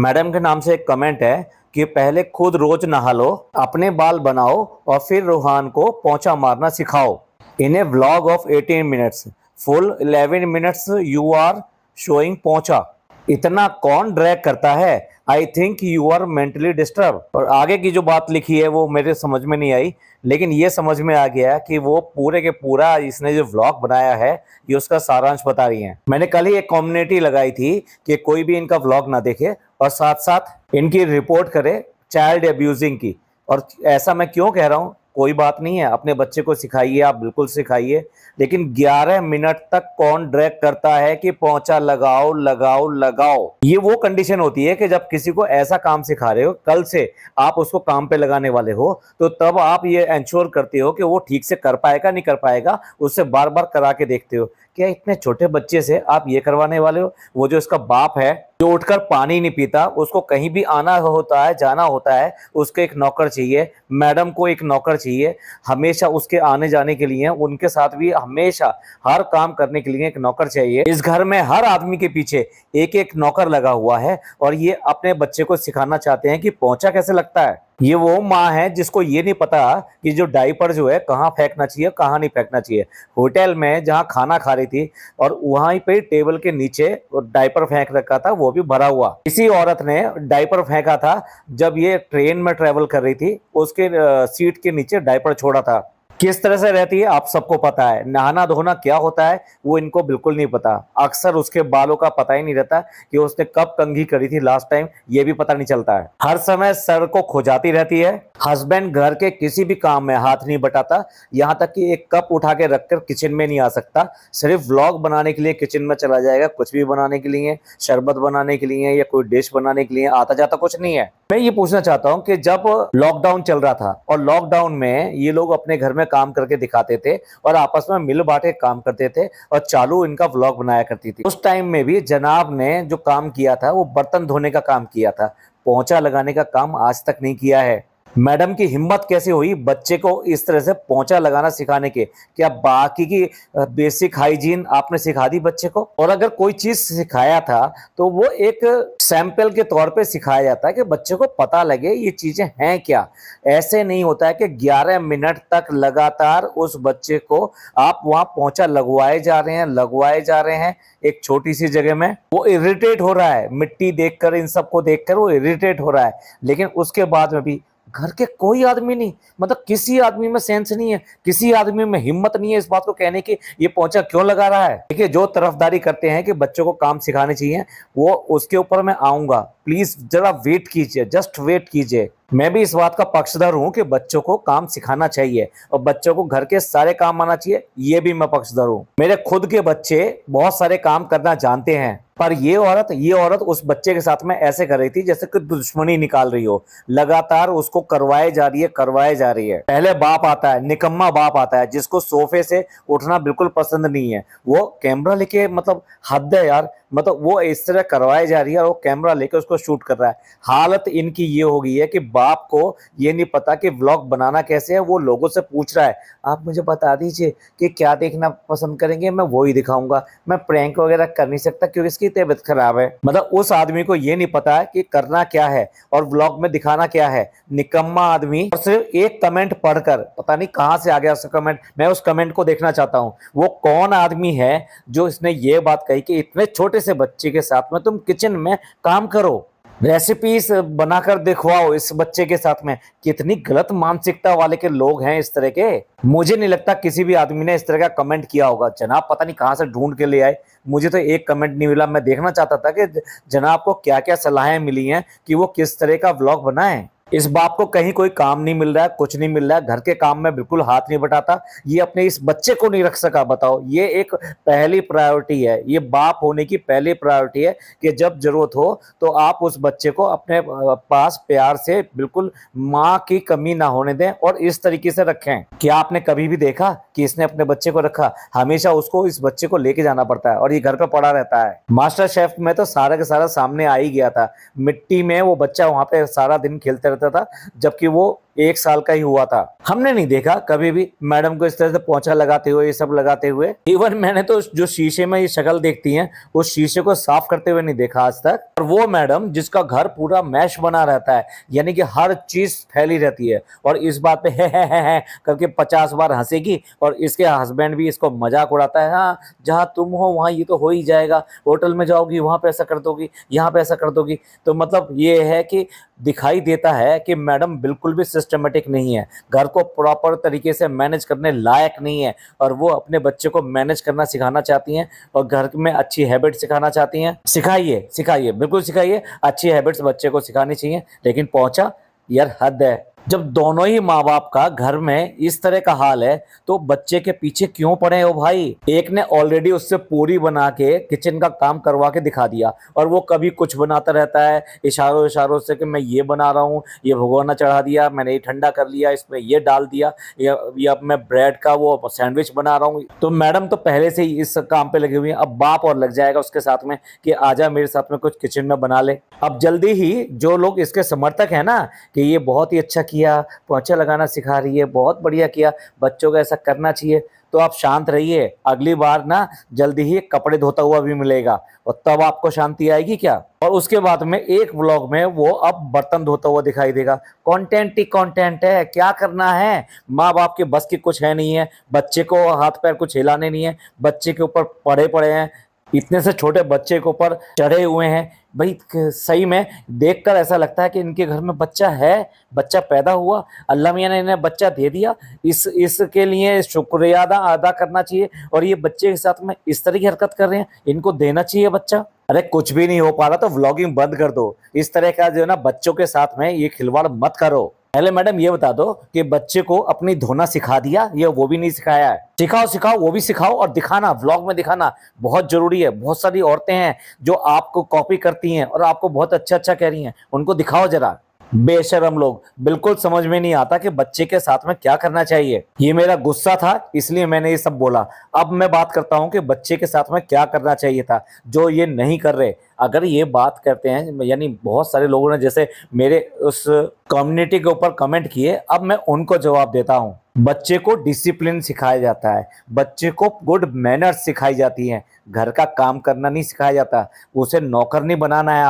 Madam के नाम से एक कमेंट है कि पहले खुद रोज नहा लो, अपने बाल बनाओ और फिर रूहान को पोंछा मारना सिखाओ। In a vlog of 18 minutes, full 11 minutes you are showing पोंछा। इतना कौन ड्रैग करता है? I think you are mentally disturb. और आगे की जो बात लिखी है वो मेरे समझ में नहीं आई, लेकिन ये समझ में आ गया कि वो पूरे के पूरा इसने जो व्लॉग बनाया है ये उसका सारांश बता रही हैं। मैंने कल ही एक कम्युनिटी लगाई थी कि कोई भी इनका व्लॉग ना देखे और साथ साथ इनकी रिपोर्ट करे चाइल्ड अब्यूजिंग की। और ऐसा मैं क्यों कह रहा हूँ, कोई बात नहीं है, अपने बच्चे को सिखाइए, आप बिल्कुल सिखाइए, लेकिन 11 मिनट तक कौन ड्रैग करता है कि पोंछा लगाओ लगाओ लगाओ। ये वो कंडीशन होती है कि जब किसी को ऐसा काम सिखा रहे हो, कल से आप उसको काम पे लगाने वाले हो, तो तब आप ये इंश्योर करते हो कि वो ठीक से कर पाएगा नहीं कर पाएगा, उससे बार बार करा के देखते हो। क्या इतने छोटे बच्चे से आप ये करवाने वाले हो? वो जो इसका बाप है जो उठकर पानी नहीं पीता, उसको कहीं भी आना होता है जाना होता है, उसको एक नौकर चाहिए, मैडम को एक नौकर चाहिए, हमेशा उसके आने जाने के लिए, उनके साथ भी हमेशा हर काम करने के लिए एक नौकर चाहिए। इस घर में हर आदमी के पीछे एक एक नौकर लगा हुआ है और ये अपने बच्चे को सिखाना चाहते हैं कि पोंछा कैसे लगता है। ये वो माँ है जिसको ये नहीं पता कि जो डायपर जो है कहाँ फेंकना चाहिए कहाँ नहीं फेंकना चाहिए। होटल में जहाँ खाना खा रही थी और वहीं पे टेबल के नीचे डायपर फेंक रखा था, वो भी भरा हुआ। इसी औरत ने डायपर फेंका था जब ये ट्रेन में ट्रेवल कर रही थी, उसके सीट के नीचे डायपर छोड़ा था। किस तरह से रहती है आप सबको पता है। नहाना धोना क्या होता है वो इनको बिल्कुल नहीं पता। अक्सर उसके बालों का पता ही नहीं रहता कि उसने कब कंघी करी थी लास्ट टाइम, ये भी पता नहीं चलता है। हर समय सर को खुजाती रहती है। हस्बैंड घर के किसी भी काम में हाथ नहीं बटाता, यहाँ तक कि एक कप उठा के रखकर किचन में नहीं आ सकता। सिर्फ व्लॉग बनाने के लिए किचन में चला जाएगा, कुछ भी बनाने के लिए, शरबत बनाने के लिए या कोई डिश बनाने के लिए, आता जाता कुछ नहीं है। मैं ये पूछना चाहता हूँ कि जब लॉकडाउन चल रहा था और लॉकडाउन में ये लोग अपने घर में काम करके दिखाते थे और आपस में मिल बांट के काम करते थे और चालू इनका व्लॉग बनाया करती थी, उस टाइम में भी जनाब ने जो काम किया था वो बर्तन धोने का काम किया था, पोंछा लगाने का काम आज तक नहीं किया है। मैडम की हिम्मत कैसे हुई बच्चे को इस तरह से पोंछा लगाना सिखाने के? क्या बाकी की बेसिक हाइजीन आपने सिखा दी बच्चे को? और अगर कोई चीज सिखाया था तो वो एक सैंपल के तौर पे सिखाया जाता है कि बच्चे को पता लगे ये चीजें हैं क्या। ऐसे नहीं होता है कि 11 मिनट तक लगातार उस बच्चे को आप वहां पोंछा लगवाए जा रहे हैं एक छोटी सी जगह में। वो इरिटेट हो रहा है, मिट्टी देखकर, इन सबको देखकर वो इरिटेट हो रहा है, लेकिन उसके बाद में भी घर के कोई आदमी नहीं, मतलब किसी आदमी में सेंस नहीं है, किसी आदमी में हिम्मत नहीं है इस बात को कहने की ये पोंछा क्यों लगा रहा है। देखिए, जो तरफदारी करते हैं कि बच्चों को काम सिखाने चाहिए, वो उसके ऊपर मैं आऊंगा, प्लीज जरा वेट कीजिए, जस्ट वेट कीजिए। मैं भी इस बात का पक्षधर हूं कि बच्चों को काम सिखाना चाहिए और बच्चों को घर के सारे काम आना चाहिए, ये भी मैं पक्षधर हूं। मेरे खुद के बच्चे बहुत सारे काम करना जानते हैं, पर ये औरत उस बच्चे के साथ में ऐसे कर रही थी जैसे कि दुश्मनी निकाल रही हो, लगातार उसको करवाए जा रही है। पहले बाप आता है, निकम्मा बाप आता है जिसको सोफे से उठना बिल्कुल पसंद नहीं है, वो कैमरा लेके, मतलब हद है यार, मतलब वो इस तरह करवाए जा रही है और वो कैमरा लेके उसको शूट कर रहा है। हालत इनकी ये हो गई है कि बाप को ये नहीं पता कि व्लॉग बनाना कैसे है, वो लोगों से पूछ रहा है आप मुझे बता दीजिए कि क्या देखना पसंद करेंगे, मैं वही दिखाऊंगा, मैं प्रैंक वगैरह कर नहीं सकता क्योंकि इसकी तबीयत खराब है। मतलब उस आदमी को ये नहीं पता कि करना क्या है और व्लॉग में दिखाना क्या है। निकम्मा आदमी। और सिर्फ एक कमेंट पढ़कर पता नहीं कहां से आ गया उसका कमेंट, मैं उस कमेंट को देखना चाहता हूं। वो कौन आदमी है जो इसने ये बात कही कि इतने छोटे से बच्चे के साथ में तुम किचन में काम करो, रेसिपीज बनाकर दिखवाओ इस बच्चे के साथ में। कितनी गलत मानसिकता वाले के लोग हैं इस तरह के। मुझे नहीं लगता किसी भी आदमी ने इस तरह का कमेंट किया होगा। जनाब पता नहीं कहां से ढूंढ के ले आए, मुझे तो एक कमेंट नहीं मिला। मैं देखना चाहता था कि जनाब को क्या क्या सलाहें मिली हैं कि वो किस तरह का व्लॉग बनाएं। इस बाप को कहीं कोई काम नहीं मिल रहा है, कुछ नहीं मिल रहा है, घर के काम में बिल्कुल हाथ नहीं बटाता, ये अपने इस बच्चे को नहीं रख सका। बताओ, ये एक पहली प्रायोरिटी है, ये बाप होने की पहली प्रायोरिटी है कि जब जरूरत हो तो आप उस बच्चे को अपने पास प्यार से, बिल्कुल माँ की कमी ना होने दें और इस तरीके से रखें। क्या आपने कभी भी देखा कि इसने अपने बच्चे को रखा? हमेशा उसको, इस बच्चे को लेके जाना पड़ता है और ये घर पे पड़ा रहता है। मास्टर शेफ में तो सारा का सारा सामने आ ही गया था, मिट्टी में वो बच्चा वहां पे सारा दिन खेलते रहता था, जबकि वो 1 साल का ही हुआ था। हमने नहीं देखा कभी भी मैडम को इस तरह से पोंछा लगाते हुए, ये सब लगाते हुए। इवन मैंने तो जो शीशे में ये शक्ल देखती हैं, उस शीशे को साफ करते हुए नहीं देखा आज तक। और वो मैडम जिसका घर पूरा मैश बना रहता है, यानी कि हर चीज फैली रहती है, और इस बात पे है करके 50 बार हंसेगी, और इसके हस्बैंड भी इसको मजाक उड़ाता है, हाँ जहाँ तुम हो वहाँ ये तो हो ही जाएगा, होटल में जाओगी वहाँ पे ऐसा कर दोगी, यहाँ पे ऐसा कर दोगी। तो मतलब ये है कि दिखाई देता है कि मैडम बिल्कुल भी सिस्टमेटिक नहीं है, घर को प्रॉपर तरीके से मैनेज करने लायक नहीं है, और वो अपने बच्चे को मैनेज करना सिखाना चाहती हैं और घर में अच्छी हैबिट सिखाना चाहती हैं। सिखाइए सिखाइए, बिल्कुल सिखाइए, अच्छी हैबिट्स बच्चे को सिखानी चाहिए, लेकिन पहुंचा यार हद है। जब दोनों ही माँ बाप का घर में इस तरह का हाल है तो बच्चे के पीछे क्यों पड़े हो भाई। एक ने ऑलरेडी उससे पूरी बना के किचन का काम करवा के दिखा दिया, और वो कभी कुछ बनाता रहता है इशारों इशारों से कि मैं ये बना रहा हूँ, ये भगोना चढ़ा दिया, मैंने ये ठंडा कर लिया, इसमें ये डाल दिया, या मैं ब्रेड का वो सैंडविच बना रहा हूँ। तो मैडम तो पहले से ही इस काम पे लगी हुई है, अब बाप और लग जाएगा उसके साथ में कि आजा मेरे साथ में कुछ किचन में बना ले। अब जल्दी ही जो लोग इसके समर्थक है ना कि ये बहुत ही अच्छा किया, पोंछा लगाना सिखा रही है, बहुत बढ़िया किया, बच्चों को ऐसा करना चाहिए, तो आप शांत रहिए। अगली बार ना जल्दी ही कपड़े धोता हुआ भी मिलेगा, और तब आपको शांति आएगी क्या। और उसके बाद में एक व्लॉग में वो अब बर्तन धोता हुआ दिखाई देगा। कंटेंट ही कंटेंट है, क्या करना है, माँ बाप के बस की कुछ है नहीं है, बच्चे को हाथ पैर कुछ हिलाने नहीं है, बच्चे के ऊपर पड़े पड़े हैं, इतने से छोटे बच्चे के ऊपर चढ़े हुए हैं। भाई सही में देखकर ऐसा लगता है कि इनके घर में बच्चा है, बच्चा पैदा हुआ, अल्लाह मियां ने इन्हें बच्चा दे दिया, इसके लिए शुक्रिया अदा करना चाहिए, और ये बच्चे के साथ में इस तरह की हरकत कर रहे हैं, इनको देना चाहिए बच्चा। अरे कुछ भी नहीं हो पा रहा तो व्लॉगिंग बंद कर दो, इस तरह का जो है ना बच्चों के साथ में ये खिलवाड़ मत करो। पहले मैडम ये बता दो कि बच्चे को अपनी धोना सिखा दिया या वो भी नहीं सिखाया है। सिखाओ सिखाओ, वो भी सिखाओ, और दिखाना, व्लॉग में दिखाना बहुत जरूरी है। बहुत सारी औरतें हैं जो आपको कॉपी करती हैं और आपको बहुत अच्छा अच्छा कह रही हैं, उनको दिखाओ जरा। बेशरम लोग, बिल्कुल समझ में नहीं आता कि बच्चे के साथ में क्या करना चाहिए। ये मेरा गुस्सा था इसलिए मैंने ये सब बोला। अब मैं बात करता हूँ कि बच्चे के साथ में क्या करना चाहिए था, जो ये नहीं कर रहे। अगर ये बात करते हैं, यानी बहुत सारे लोगों ने जैसे मेरे उस कम्युनिटी के ऊपर कमेंट किए, अब मैं उनको जवाब देता हूँ। बच्चे को डिसिप्लिन सिखाया जाता है, बच्चे को गुड मैनर्स सिखाई जाती हैं, घर का काम करना नहीं सिखाया जाता। उसे नौकर नहीं बनाना है,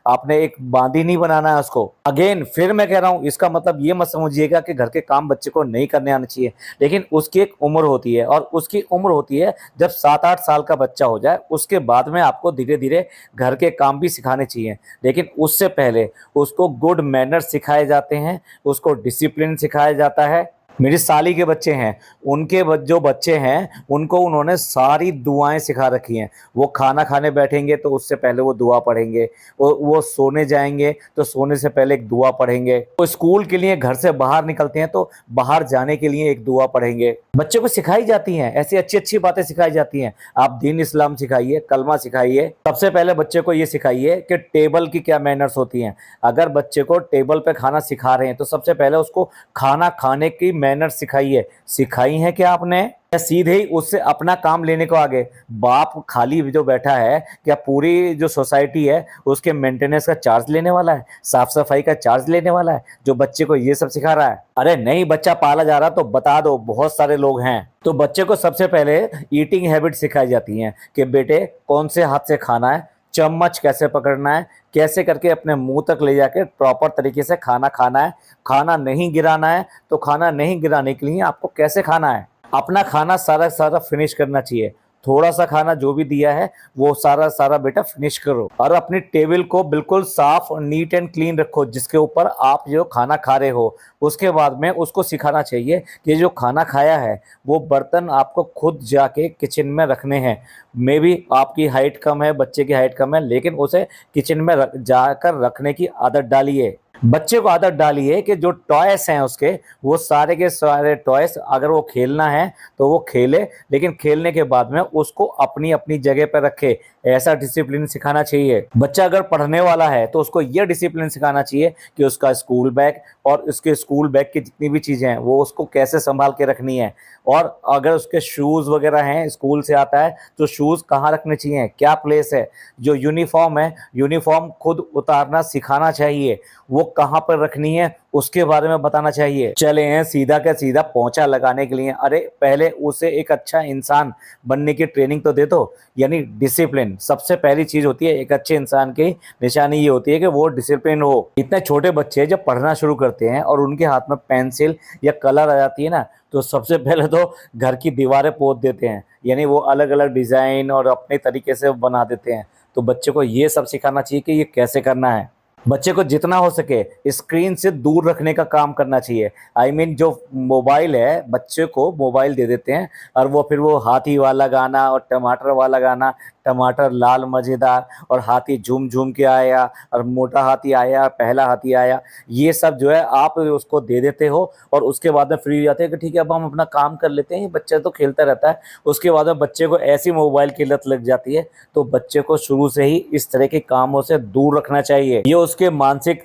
आपने एक बांदी नहीं बनाना है उसको। अगेन फिर मैं कह रहा हूँ, इसका मतलब ये मत समझिएगा कि घर के काम बच्चे को नहीं करने आना चाहिए, लेकिन उसकी एक उम्र होती है, और उसकी उम्र होती है जब 7-8 साल का बच्चा हो जाए, उसके बाद में आपको धीरे धीरे घर के काम भी सिखाने चाहिए। लेकिन उससे पहले उसको गुड मैनर्स सिखाए जाते हैं, उसको डिसिप्लिन सिखाया जाता है। मेरी साली के बच्चे हैं, उनके जो बच्चे हैं उनको उन्होंने सारी दुआएं सिखा रखी हैं। वो खाना खाने बैठेंगे तो उससे पहले वो दुआ पढ़ेंगे, वो सोने जाएंगे तो सोने से पहले एक दुआ पढ़ेंगे, वो स्कूल के लिए घर से बाहर निकलते हैं तो बाहर जाने के लिए एक दुआ पढ़ेंगे। बच्चे को सिखाई जाती हैं, ऐसी अच्छी अच्छी बातें सिखाई जाती हैं। आप दीन इस्लाम सिखाइए, कलमा सिखाइए। सबसे पहले बच्चे को ये सिखाइए कि टेबल की क्या मैनर्स होती हैं। अगर बच्चे को टेबल पे खाना सिखा रहे हैं तो सबसे पहले उसको खाना खाने की मैनर्स सिखाइए। सिखाई है क्या आपने, या सीधे ही उससे अपना काम लेने को आगे। बाप खाली जो बैठा है, क्या पूरी जो सोसाइटी है उसके मेंटेनेंस का चार्ज लेने वाला है, साफ सफाई का चार्ज लेने वाला है, जो बच्चे को ये सब सिखा रहा है। अरे नहीं बच्चा पाला जा रहा तो बता दो, बहुत सारे लोग हैं। तो बच्चे को सबसे पहले ईटिंग हैबिट सिखाई जाती है कि बेटे कौन से हाथ से खाना है, चम्मच कैसे पकड़ना है, कैसे करके अपने मुंह तक ले जाके प्रॉपर तरीके से खाना खाना है, खाना नहीं गिराना है, तो खाना नहीं गिराने के लिए आपको कैसे खाना है। अपना खाना सारा सारा फिनिश करना चाहिए। थोड़ा सा खाना जो भी दिया है वो सारा सारा बेटा फिनिश करो, और अपनी टेबल को बिल्कुल साफ और नीट एंड क्लीन रखो जिसके ऊपर आप जो खाना खा रहे हो। उसके बाद में उसको सिखाना चाहिए कि जो खाना खाया है वो बर्तन आपको खुद जाके किचन में रखने हैं। मे बी आपकी हाइट कम है, बच्चे की हाइट कम है, लेकिन उसे किचन में जाकर रखने की आदत डालिए। बच्चे को आदत डालिए कि जो टॉयस हैं उसके, वो सारे के सारे टॉयस अगर वो खेलना है तो वो खेले, लेकिन खेलने के बाद में उसको अपनी अपनी जगह पर रखे। ऐसा डिसिप्लिन सिखाना चाहिए। बच्चा अगर पढ़ने वाला है तो उसको ये डिसिप्लिन सिखाना चाहिए कि उसका स्कूल बैग और उसके स्कूल बैग की जितनी भी चीज़ें हैं वो उसको कैसे संभाल के रखनी है। और अगर उसके शूज़ वगैरह हैं, स्कूल से आता है तो शूज़ कहाँ रखने चाहिए, क्या प्लेस है। जो यूनिफॉर्म है, यूनिफॉर्म खुद उतारना सिखाना चाहिए। वो कहाँ पर रखनी है उसके बारे में बताना चाहिए। चले हैं सीधा का सीधा पोंछा लगाने के लिए। अरे पहले उसे एक अच्छा इंसान बनने की ट्रेनिंग तो दे दो, यानी डिसिप्लिन। सबसे पहली चीज होती है एक अच्छे इंसान की निशानी ये होती है कि वो डिसिप्लिन हो। इतने छोटे बच्चे जब पढ़ना शुरू करते हैं और उनके हाथ में पेंसिल या कलर आ जाती है ना, तो सबसे पहले तो घर की दीवारें पोत देते हैं, यानी वो अलग अलग डिजाइन और अपने तरीके से बना देते हैं। तो बच्चे को ये सब सिखाना चाहिए कि ये कैसे करना है। बच्चे को जितना हो सके स्क्रीन से दूर रखने का काम करना चाहिए। जो मोबाइल है, बच्चे को मोबाइल दे देते हैं और वो फिर वो हाथी वाला गाना और टमाटर वाला गाना, टमाटर लाल मज़ेदार और हाथी झूम झूम के आया और मोटा हाथी आया, पहला हाथी आया, ये सब जो है आप उसको दे देते हो और उसके बाद में फ्री हो जाते हैं कि ठीक है अब हम अपना काम कर लेते हैं, ये बच्चा तो खेलता रहता है। उसके बाद में बच्चे को ऐसी मोबाइल की लत लग जाती है। तो बच्चे को शुरू से ही इस तरह के कामों से दूर रखना चाहिए। ये उसके मानसिक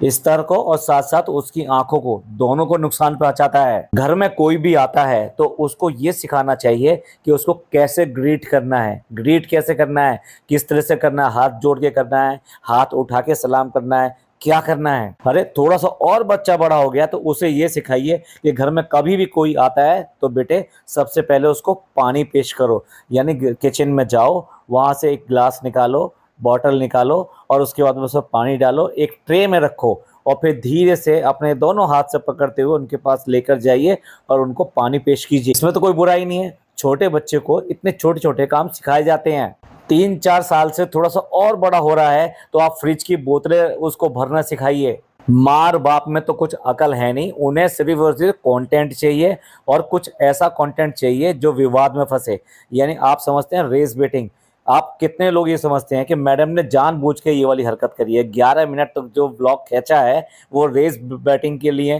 स्तर को और साथ साथ उसकी आंखों को, दोनों को नुकसान पहुंचाता है। घर में कोई भी आता है तो उसको ये सिखाना चाहिए कि उसको कैसे ग्रीट करना है। ग्रीट कैसे करना है, किस तरह से करना है, हाथ जोड़ के करना है, हाथ उठा के सलाम करना है, क्या करना है। अरे थोड़ा सा और बच्चा बड़ा हो गया तो उसे ये सिखाइए कि घर में कभी भी कोई आता है तो बेटे सबसे पहले उसको पानी पेश करो, यानी किचन में जाओ, वहां से एक गिलास निकालो, बॉटल निकालो और उसके बाद में उसमें पानी डालो, एक ट्रे में रखो और फिर धीरे से अपने दोनों हाथ से पकड़ते हुए उनके पास लेकर जाइए और उनको पानी पेश कीजिए। इसमें तो कोई बुराई नहीं है। छोटे बच्चे को इतने छोटे छोटे काम सिखाए जाते हैं। 3-4 साल से थोड़ा सा और बड़ा हो रहा है तो आप फ्रिज की बोतलें उसको भरना सिखाइए। मार बाप में तो कुछ अकल है नहीं, उन्हें सिर्फ और सिर्फ कंटेंट चाहिए और कुछ ऐसा कंटेंट चाहिए जो विवाद में फंसे। यानी आप समझते हैं रेस बेटिंग। आप कितने लोग ये समझते हैं कि मैडम ने जानबूझ के ये वाली हरकत करी है। 11 मिनट तक जो व्लॉग खींचा है वो रेस बैटिंग के लिए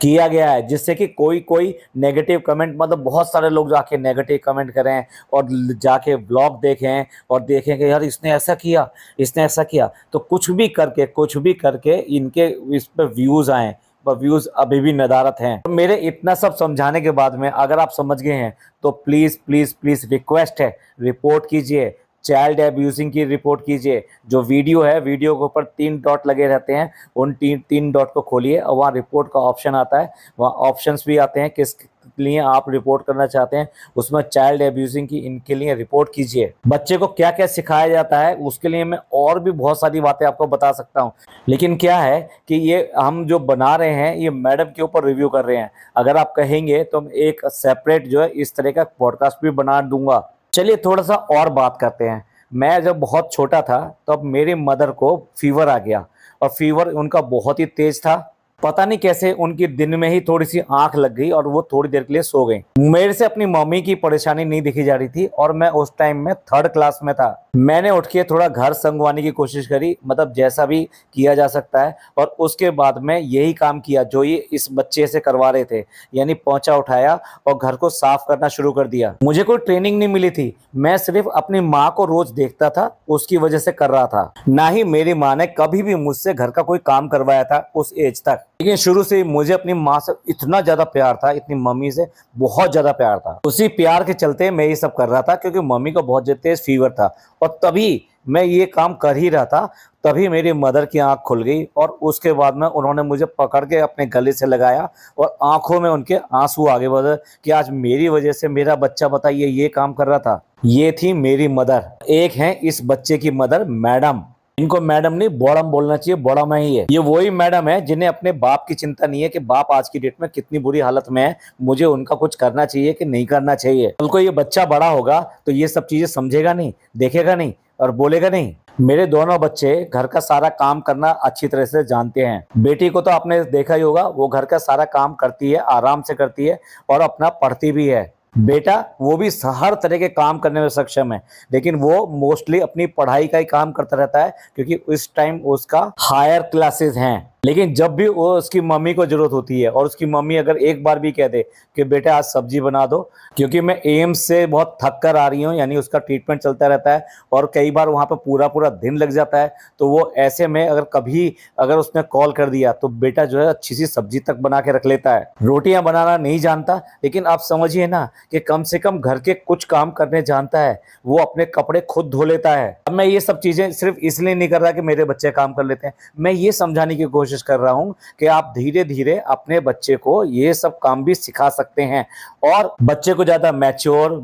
किया गया है, जिससे कि कोई कोई नेगेटिव कमेंट, मतलब बहुत सारे लोग जाके नेगेटिव कमेंट करें और जाके व्लॉग देखें और देखें कि यार इसने ऐसा किया, इसने ऐसा किया। तो कुछ भी करके इनके इस पर व्यूज़ आएँ, पर व्यूज़ अभी भी नदारत हैं। तो मेरे इतना सब समझाने के बाद में अगर आप समझ गए हैं तो प्लीज़ प्लीज़ प्लीज़ रिक्वेस्ट है, रिपोर्ट कीजिए, चाइल्ड एब्यूजिंग की रिपोर्ट कीजिए। जो वीडियो है, वीडियो के ऊपर 3 डॉट लगे रहते हैं, उन 3 डॉट को खोलिए और वहाँ रिपोर्ट का ऑप्शन आता है। वहाँ ऑप्शंस भी आते हैं किस लिए आप रिपोर्ट करना चाहते हैं, उसमें चाइल्ड एब्यूजिंग की इनके लिए रिपोर्ट कीजिए। बच्चे को क्या क्या सिखाया जाता है उसके लिए मैं और भी बहुत सारी बातें आपको बता सकता हूँ, लेकिन क्या है कि ये हम जो बना रहे हैं ये मैडम के ऊपर रिव्यू कर रहे हैं। अगर आप कहेंगे तो एक सेपरेट जो है इस तरह का पॉडकास्ट भी बना दूंगा। चलिए थोड़ा सा और बात करते हैं। मैं जब बहुत छोटा था तब मेरी मदर को फीवर आ गया और फीवर उनका बहुत ही तेज था। पता नहीं कैसे उनकी दिन में ही थोड़ी सी आंख लग गई और वो थोड़ी देर के लिए सो गई। मेरे से अपनी मम्मी की परेशानी नहीं दिखी जा रही थी और मैं उस टाइम में 3rd क्लास में था। मैंने उठ के थोड़ा घर संगवाने की कोशिश करी, मतलब जैसा भी किया जा सकता है, और उसके बाद में यही काम किया जो ये इस बच्चे से करवा रहे थे, यानी पोंछा उठाया और घर को साफ करना शुरू कर दिया। मुझे कोई ट्रेनिंग नहीं मिली थी, मैं सिर्फ अपनी माँ को रोज देखता था, उसकी वजह से कर रहा था। ना ही मेरी माँ ने कभी भी मुझसे घर का कोई काम करवाया था उस एज तक। लेकिन शुरू से मुझे अपनी माँ से इतना ज्यादा प्यार था, इतनी मम्मी से बहुत ज्यादा प्यार था। उसी प्यार के चलते मैं ये सब कर रहा था क्योंकि मम्मी को बहुत तेज फीवर था और तभी मैं ये काम कर ही रहा था। तभी मेरी मदर की आंख खुल गई और उसके बाद में उन्होंने मुझे पकड़ के अपने गले से लगाया और आंखों में उनके आंसू आगे बढ़े कि आज मेरी वजह से मेरा बच्चा, बताइए, ये काम कर रहा था। ये थी मेरी मदर। एक है इस बच्चे की मदर मैडम। इनको मैडम नहीं बॉडम बोलना चाहिए, बॉडम ही है। ये वही मैडम है जिन्हें अपने बाप की चिंता नहीं है कि बाप आज की डेट में कितनी बुरी हालत में है, मुझे उनका कुछ करना चाहिए कि नहीं करना चाहिए। कल को ये बच्चा बड़ा होगा तो ये सब चीजें समझेगा नहीं, देखेगा नहीं और बोलेगा नहीं। मेरे दोनों बच्चे घर का सारा काम करना अच्छी तरह से जानते हैं। बेटी को तो आपने देखा ही होगा, वो घर का सारा काम करती है, आराम से करती है और अपना पढ़ती भी है। बेटा वो भी हर तरह के काम करने में सक्षम है, लेकिन वो मोस्टली अपनी पढ़ाई का ही काम करता रहता है क्योंकि उस टाइम उसका हायर क्लासेस हैं। लेकिन जब भी वो उसकी मम्मी को जरूरत होती है और उसकी मम्मी अगर एक बार भी कह दे कि बेटा आज सब्जी बना दो, क्योंकि मैं एम्स से बहुत थक कर आ रही हूँ, यानी उसका ट्रीटमेंट चलता रहता है और कई बार वहाँ पर पूरा पूरा दिन लग जाता है, तो वो ऐसे में अगर उसने कॉल कर दिया तो बेटा जो है अच्छी सी सब्जी तक बना के रख लेता है। रोटियां बनाना नहीं जानता, लेकिन आप समझिए ना कि कम से कम घर के कुछ काम करने जानता है। वो अपने कपड़े खुद धो लेता है। अब मैं ये सब चीजें सिर्फ इसलिए नहीं कर रहा कि मेरे बच्चे काम कर लेते हैं, मैं ये समझाने की कोशिश कोशिश कर रहा हूँ कि आप धीरे धीरे अपने बच्चे को ये सब काम भी सिखा सकते हैं। और बच्चे को ज़्यादा मैच्योर,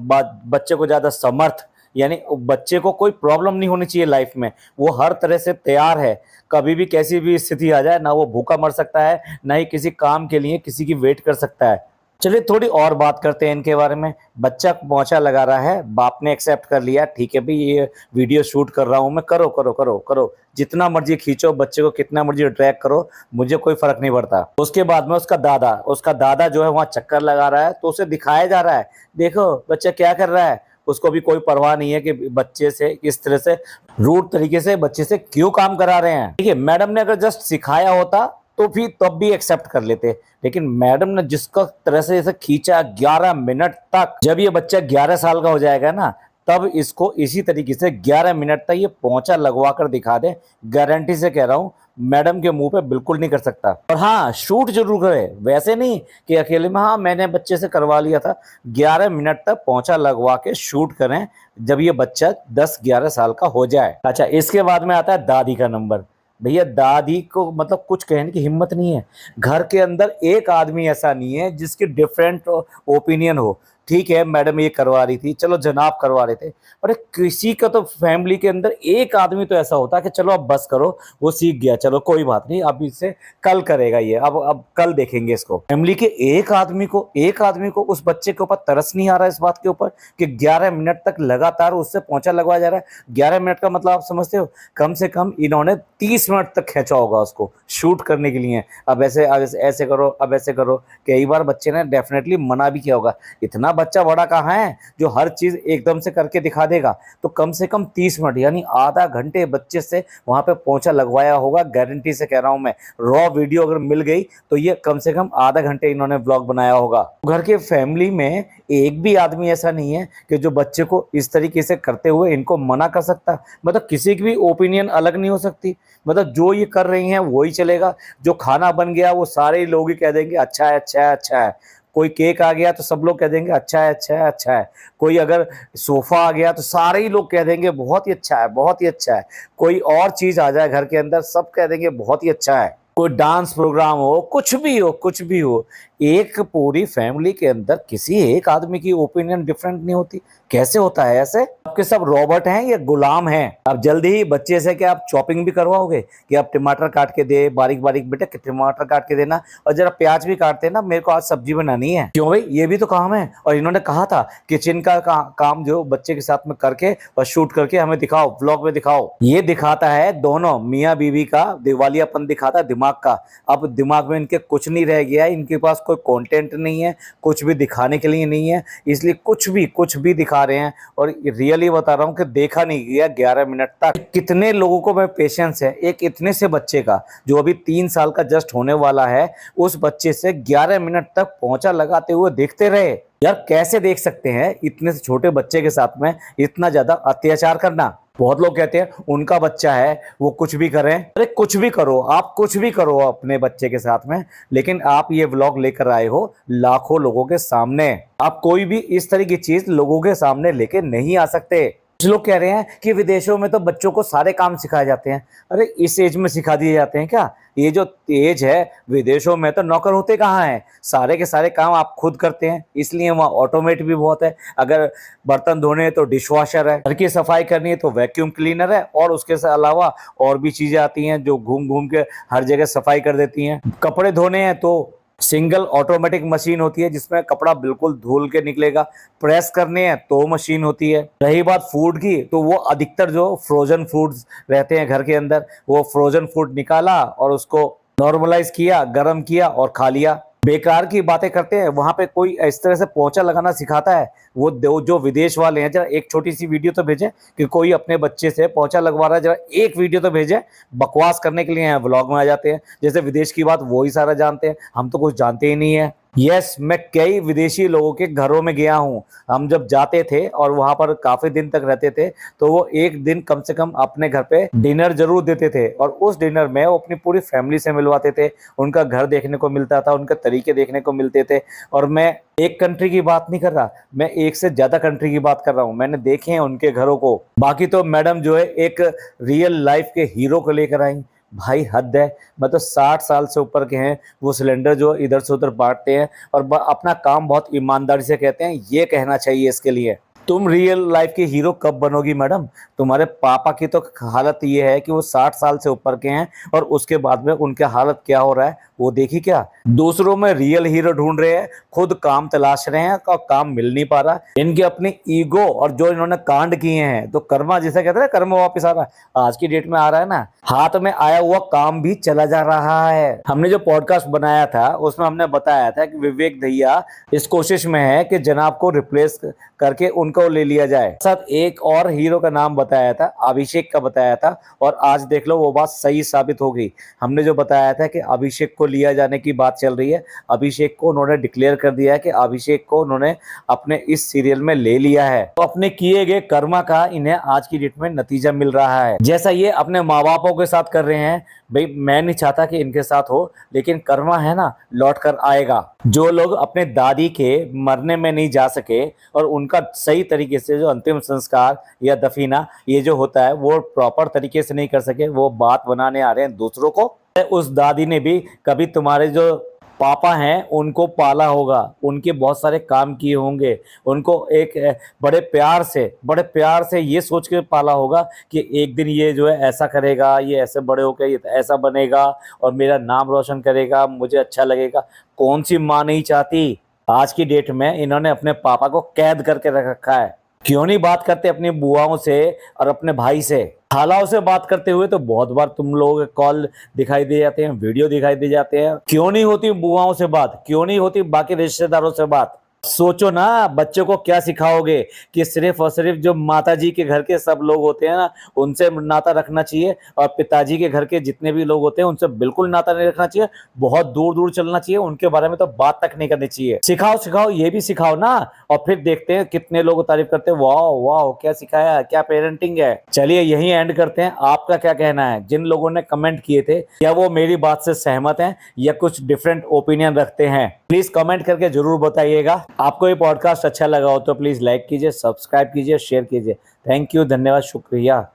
बच्चे को ज़्यादा समर्थ, यानी बच्चे को कोई प्रॉब्लम नहीं होनी चाहिए लाइफ में, वो हर तरह से तैयार है। कभी भी कैसी भी स्थिति आ जाए, ना वो भूखा मर सकता है, ना ही किसी काम के लिए किसी की वेट कर सकता है। चलिए थोड़ी और बात करते हैं इनके बारे में। बच्चा पोंछा लगा रहा है, बाप ने एक्सेप्ट कर लिया, ठीक है भाई ये वीडियो शूट कर रहा हूँ मैं, करो करो करो करो, जितना मर्जी खींचो, बच्चे को कितना मर्जी ट्रैक करो, मुझे कोई फर्क नहीं पड़ता। उसके बाद में उसका दादा जो है वहाँ चक्कर लगा रहा है, तो उसे दिखाया जा रहा है, देखो बच्चा क्या कर रहा है। उसको भी कोई परवाह नहीं है कि बच्चे से इस तरह से रूड तरीके से बच्चे से क्यों काम करा रहे हैं। ठीक है, मैडम ने अगर जस्ट सिखाया होता तो फिर तब भी एक्सेप्ट कर लेते, लेकिन मैडम ने जिसका तरह से इसे खींचा 11 मिनट तक, जब ये बच्चा 11 साल का हो जाएगा ना, तब इसको इसी तरीके से 11 मिनट तक ये पोंछा लगवा कर दिखा दे, गारंटी से कह रहा हूँ, मैडम के मुंह पे बिल्कुल नहीं कर सकता। और हाँ, शूट जरूर करे, वैसे नहीं कि अकेले में, हाँ मैंने बच्चे से करवा लिया था। 11 मिनट तक पोंछा लगवा के शूट करें जब ये बच्चा 10-11 साल का हो जाए। अच्छा, इसके बाद में आता है दादी का नंबर। भैया दादी को मतलब कुछ कहने की हिम्मत नहीं है। घर के अंदर एक आदमी ऐसा नहीं है जिसकी डिफरेंट ओपिनियन हो। ठीक है, मैडम ये करवा रही थी, चलो जनाब करवा रहे थे, अरे किसी का तो फैमिली के अंदर एक आदमी तो ऐसा होता है कि चलो अब बस करो, वो सीख गया, चलो कोई बात नहीं, अब इससे कल करेगा ये, अब कल देखेंगे इसको। फैमिली के एक आदमी को उस बच्चे के ऊपर तरस नहीं आ रहा इस बात के ऊपर कि 11 मिनट तक लगातार उससे पोंछा लगवाया जा रहा है। 11 मिनट का मतलब आप समझते हो, कम से कम इन्होंने 30 मिनट तक खींचा होगा उसको शूट करने के लिए। अब ऐसे करो, अब ऐसे करो, कई बार बच्चे ने डेफिनेटली मना भी किया होगा। इतना बच्चा बड़ा कहाँ है जो हर चीज एकदम से करके दिखा देगा। तो कम से कम 30 मिनट यानी आधा घंटे बच्चे से वहां पे पोंछा लगवाया होगा, गारंटी से कह रहा हूं मैं। रॉ वीडियो अगर मिल गई तो ये कम से कम आधा घंटे इन्होंने व्लॉग बनाया होगा। घर के फैमिली में एक भी आदमी ऐसा नहीं है कि जो बच्चे को इस तरीके से करते हुए इनको मना कर सकता। मतलब किसी की भी ओपिनियन अलग नहीं हो सकती, मतलब जो ये कर रही हैं वही चलेगा। जो खाना बन गया वो सारे लोग ही कह देंगे अच्छा है, अच्छा है, अच्छा है। कोई केक आ गया तो सब लोग कह देंगे अच्छा है, अच्छा है, अच्छा है। कोई अगर सोफा आ गया तो सारे ही लोग कह देंगे बहुत ही अच्छा है, बहुत ही अच्छा है। कोई और चीज आ जाए घर के अंदर, सब कह देंगे बहुत ही अच्छा है। कोई डांस प्रोग्राम हो, कुछ भी हो, कुछ भी हो, एक पूरी फैमिली के अंदर किसी एक आदमी की ओपिनियन डिफरेंट नहीं होती। कैसे होता है ऐसे? आपके सब रॉबोट हैं या गुलाम हैं? अब जल्दी ही बच्चे से क्या आप चॉपिंग भी करवाओगे कि आप टमाटर काट के दे, बारीक बारीक बेटा टमाटर काट के देना, और जरा प्याज भी काटते ना, मेरे को आज सब्जी बनानी है। क्यों भाई, ये भी तो काम है। और इन्होंने कहा था किचन का काम जो बच्चे के साथ में करके और शूट करके हमें दिखाओ, व्लॉग में दिखाओ। ये दिखाता है दोनों मियाँ बीवी का दिवालियापन, दिखाता है दिमाग का। अब दिमाग में इनके कुछ नहीं रह गया है, इनके पास कोई कंटेंट नहीं है, कुछ भी दिखाने के लिए नहीं है, इसलिए कुछ भी दिखा रहे हैं। और रियली बता रहा हूं कि देखा नहीं गया 11 मिनट तक। कितने लोगों को मैं पेशेंस है एक इतने से बच्चे का जो अभी 3 साल का जस्ट होने वाला है, उस बच्चे से 11 मिनट तक पोंछा लगाते हुए देखते रहे। यार कैसे देख सकते हैं इतने से छोटे बच्चे के साथ में इतना ज्यादा अत्याचार करना। बहुत लोग कहते हैं उनका बच्चा है वो कुछ भी करें। अरे कुछ भी करो, आप कुछ भी करो अपने बच्चे के साथ में, लेकिन आप ये व्लॉग लेकर आए हो लाखों लोगों के सामने। आप कोई भी इस तरह की चीज लोगों के सामने लेके नहीं आ सकते। कुछ लोग कह रहे हैं कि विदेशों में तो बच्चों को सारे काम सिखाए जाते हैं। अरे इस एज में सिखा दिए जाते हैं क्या? ये जो एज है विदेशों में तो नौकर होते कहाँ हैं, सारे के सारे काम आप खुद करते हैं, इसलिए वहाँ ऑटोमेट भी बहुत है। अगर बर्तन धोने हैं तो डिशवॉशर है, घर की सफाई करनी है तो वैक्यूम क्लीनर है, और उसके अलावा और भी चीजें आती हैं जो घूम घूम के हर जगह सफाई कर देती हैं। कपड़े धोने हैं तो सिंगल ऑटोमेटिक मशीन होती है जिसमें कपड़ा बिल्कुल धुल के निकलेगा। प्रेस करने हैं तो मशीन होती है। रही बात फूड की, तो वो अधिकतर जो फ्रोजन फूड्स रहते हैं घर के अंदर, वो फ्रोजन फूड निकाला और उसको नॉर्मलाइज किया, गर्म किया और खा लिया। बेकार की बातें करते हैं। वहां पे कोई इस तरह से पोंछा लगाना सिखाता है, वो जो विदेश वाले हैं, जरा एक छोटी सी वीडियो तो भेजें कि कोई अपने बच्चे से पोंछा लगवा रहा है, जरा एक वीडियो तो भेजें। बकवास करने के लिए व्लॉग में आ जाते हैं, जैसे विदेश की बात वो ही सारा जानते हैं, हम तो कुछ जानते ही नहीं है। यस, मैं कई विदेशी लोगों के घरों में गया हूँ। हम जब जाते थे और वहां पर काफी दिन तक रहते थे, तो वो एक दिन कम से कम अपने घर पे डिनर जरूर देते थे, और उस डिनर में वो अपनी पूरी फैमिली से मिलवाते थे। उनका घर देखने को मिलता था, उनके तरीके देखने को मिलते थे। और मैं एक कंट्री की बात नहीं कर रहा, मैं एक से ज्यादा कंट्री की बात कर रहा हूँ। मैंने देखे हैं उनके घरों को। बाकी तो मैडम जो है एक रियल लाइफ के हीरो को लेकर आई। भाई हद है। मतलब 60 साल से ऊपर के हैं, वो सिलेंडर जो इधर से उधर बांटते हैं और अपना काम बहुत ईमानदारी से कहते हैं, ये कहना चाहिए इसके लिए। तुम रियल लाइफ की हीरो कब बनोगी मैडम? तुम्हारे पापा की तो हालत ये है कि वो 60 साल से ऊपर के हैं और उसके बाद में उनके हालत क्या हो रहा है वो देखी क्या? दूसरों में रियल हीरो ढूंढ रहे हैं, खुद काम तलाश रहे हैं और काम मिल नहीं पा रहा। इनके अपनी ईगो और जो इन्होंने कांड किए हैं, तो कर्मा जिसे कहते हैं, कर्म वापिस आ रहा है। आज की डेट में आ रहा है ना, हाथ में आया हुआ काम भी चला जा रहा है। हमने जो पॉडकास्ट बनाया था उसमें हमने बताया था कि विवेक भैया इस कोशिश में है कि जनाब को रिप्लेस करके उनको ले लिया जाए। साथ एक और हीरो का नाम बताया था, अभिषेक का बताया था, और आज देख लो वो बात सही साबित हो गई। हमने जो बताया था कि अभिषेक को लिया जाने की बात चल रही है, अभिषेक को उन्होंने डिक्लेयर कर दिया है कि अभिषेक को उन्होंने अपने इस सीरियल में ले लिया है। तो अपने किए गए कर्मा का इन्हें आज की डेट में नतीजा मिल रहा है। जैसा ये अपने माँ बापों के साथ कर रहे हैं, भाई मैं नहीं चाहता कि इनके साथ हो, लेकिन कर्मा है ना, लौट कर आएगा। जो लोग अपने दादी के मरने में नहीं जा सके और उनका सही तरीके से जो अंतिम संस्कार या दफीना ये जो होता है वो प्रॉपर तरीके से नहीं कर सके, वो बात बनाने आ रहे हैं दूसरों को। उस दादी ने भी कभी तुम्हारे जो पापा हैं उनको पाला होगा, उनके बहुत सारे काम किए होंगे, उनको एक बड़े प्यार से ये सोच के पाला होगा कि एक दिन ये जो है ऐसा करेगा, ये ऐसे बड़े होकर ये ऐसा बनेगा और मेरा नाम रोशन करेगा, मुझे अच्छा लगेगा। कौन सी माँ नहीं चाहती? आज की डेट में इन्होंने अपने पापा को कैद करके रख रखा है। क्यों नहीं बात करते अपनी बुआओं से और अपने भाई से? खालाओं से बात करते हुए तो बहुत बार तुम लोगों के कॉल दिखाई दे जाते हैं, वीडियो दिखाई दे जाते हैं। क्यों नहीं होती बुआओं से बात? क्यों नहीं होती बाकी रिश्तेदारों से बात? सोचो ना, बच्चों को क्या सिखाओगे कि सिर्फ और सिर्फ जो माताजी के घर के सब लोग होते हैं ना उनसे नाता रखना चाहिए, और पिताजी के घर के जितने भी लोग होते हैं उनसे बिल्कुल नाता नहीं रखना चाहिए, बहुत दूर दूर चलना चाहिए, उनके बारे में तो बात तक नहीं करनी चाहिए। सिखाओ, ये भी सिखाओ ना, और फिर देखते हैं कितने लोग तारीफ करते हैं, वाह वाह क्या सिखाया, क्या पेरेंटिंग है। चलिए यही एंड करते हैं। आपका क्या कहना है? जिन लोगों ने कमेंट किए थे, क्या वो मेरी बात से सहमत हैं या कुछ डिफरेंट ओपिनियन रखते हैं? प्लीज कमेंट करके जरूर बताइएगा। आपको ये पॉडकास्ट अच्छा लगा हो तो प्लीज लाइक कीजिए, सब्सक्राइब कीजिए, शेयर कीजिए। थैंक यू, धन्यवाद, शुक्रिया।